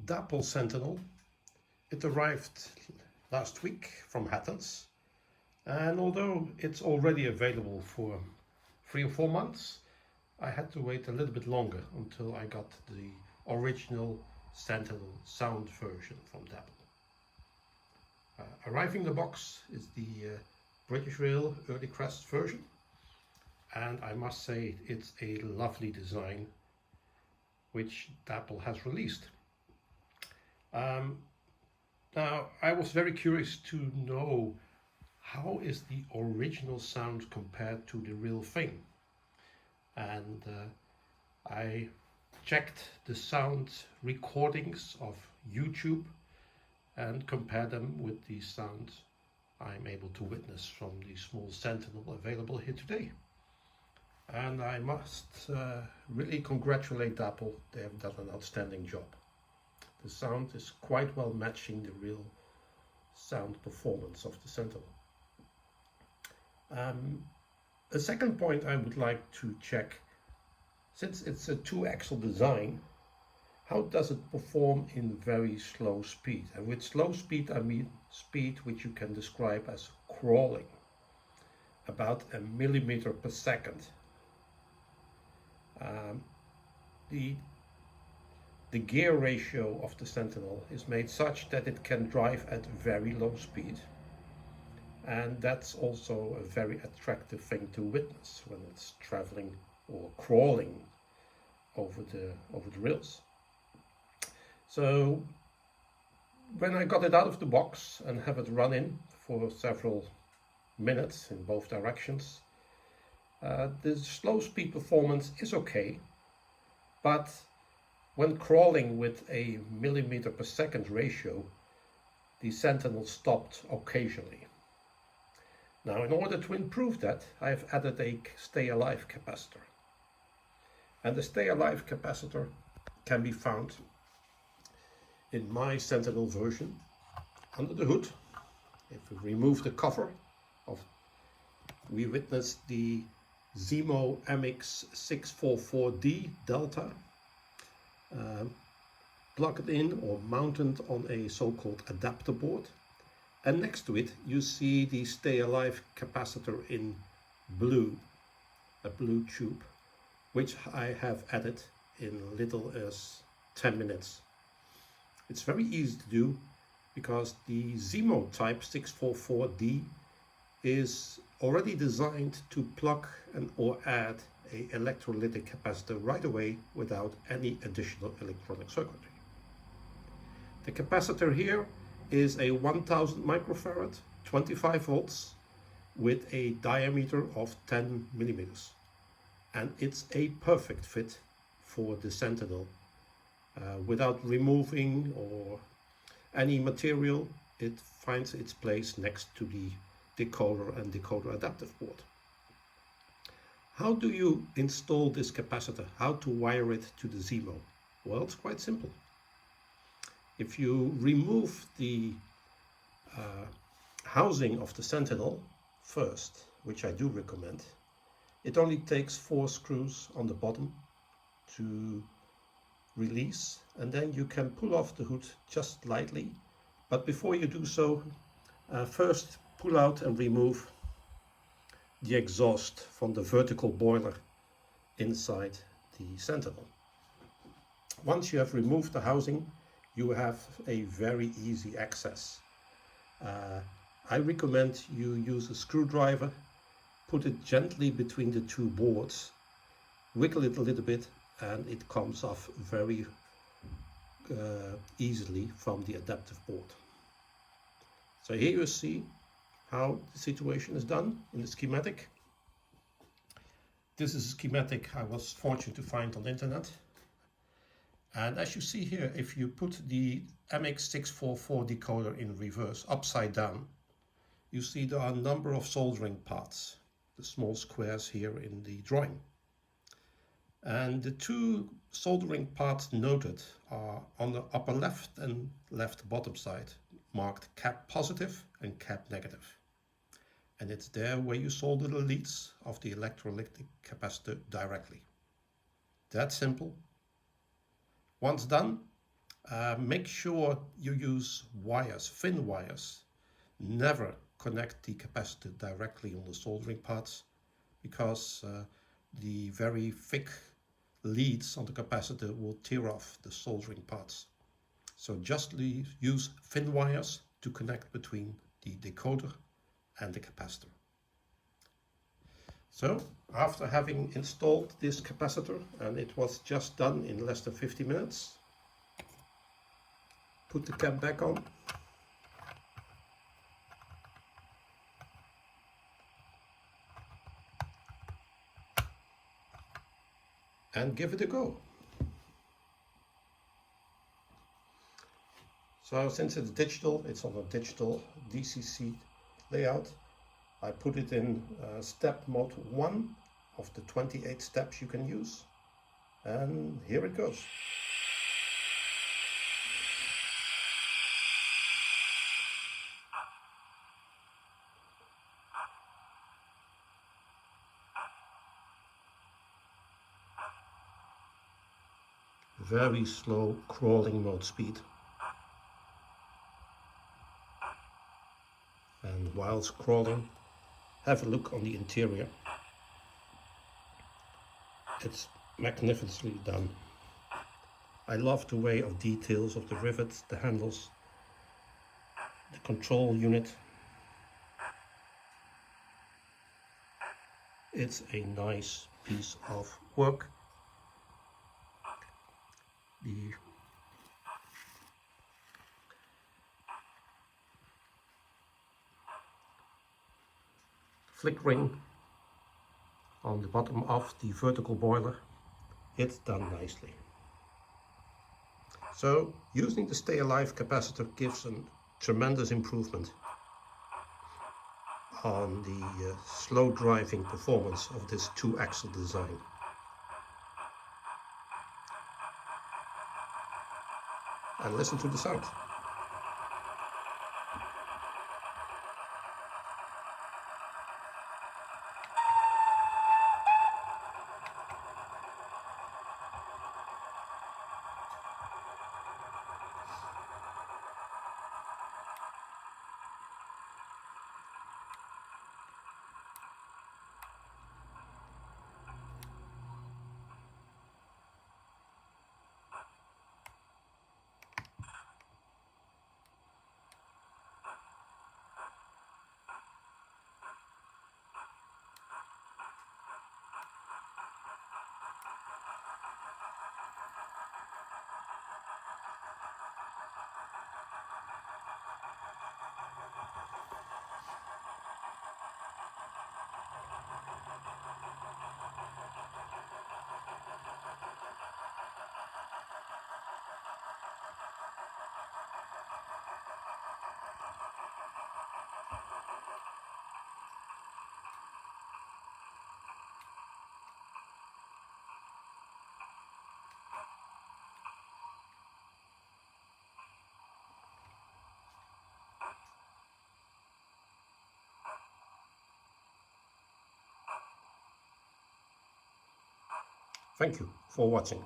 Dapol Sentinel. It arrived last week from Hattons, and although it's already available for 3 or 4 months, I had to wait a little bit longer until I got the original Sentinel sound version from Dapol. Arriving in the box is the British Rail Early Crest version, and I must say it's a lovely design which Dapol has released. Now, I was very curious to know how is the original sound compared to the real thing, and I checked the sound recordings of YouTube and compared them with the sound I'm able to witness from the small Sentinel available here today. And I must really congratulate Dapol. They have done an outstanding job. The sound is quite well matching the real sound performance of the Sentinel. A second point I would like to check, since it's a 2-axle design, how does it perform in very slow speed? And with slow speed I mean speed which you can describe as crawling, about a millimeter per second. The gear ratio of the Sentinel is made such that it can drive at very low speed, and that's also a very attractive thing to witness when it's traveling or crawling over the rails. So when I got it out of the box and have it run in for several minutes in both directions, the slow speed performance is okay, but when crawling with a millimeter per second ratio, the Sentinel stopped occasionally. Now, in order to improve that, I have added a stay alive capacitor. And the stay alive capacitor can be found in my Sentinel version under the hood. If we remove the cover, we witness the Zemo MX644D Delta plugged in or mounted on a so-called adapter board, and next to it you see the stay alive capacitor in blue, a blue tube, which I have added in little as 10 minutes. It's very easy to do because the Zemo type 644D is already designed to plug or add an electrolytic capacitor right away without any additional electronic circuitry. The capacitor here is a 1000 microfarad, 25 volts, with a diameter of 10 millimeters. And it's a perfect fit for the Sentinel. Without removing or any material, it finds its place next to the decoder and decoder adaptive board. How do you install this capacitor? How to wire it to the Zemo? Well, it's quite simple. If you remove the housing of the Sentinel first, which I do recommend, it only takes 4 screws on the bottom to release, and then you can pull off the hood just lightly. But before you do so, first pull out and remove the exhaust from the vertical boiler inside the Sentinel. Once you have removed the housing, you have a very easy access. I recommend you use a screwdriver, put it gently between the 2 boards, wiggle it a little bit, and it comes off very easily from the adaptive board. So here you see how the situation is done in the schematic. This is a schematic I was fortunate to find on the internet. And as you see here, if you put the MX644 decoder in reverse, upside down, you see there are a number of soldering parts, the small squares here in the drawing. And the 2 soldering parts noted are on the upper left and left bottom side, marked cap positive and cap negative. And it's there where you solder the leads of the electrolytic capacitor directly. That simple. Once done, Make sure you use wires, thin wires. Never connect the capacitor directly on the soldering parts, because the very thick leads on the capacitor will tear off the soldering parts. So just use thin wires to connect between the decoder and the capacitor. So after having installed this capacitor, and it was just done in less than 50 minutes, put the cap back on. And give it a go. So since it's digital, it's on a digital DCC layout. I put it in step mode 1 of the 28 steps you can use. And here it goes. Very slow crawling mode speed. And whilst crawling, have a look on the interior. It's magnificently done. I love the way of details of the rivets, the handles, the control unit. It's a nice piece of work. The flickering on the bottom of the vertical boiler, it's done nicely. So using the Stay Alive capacitor gives a tremendous improvement on the slow driving performance of this 2-axle design. And listen to the sound. Thank you for watching.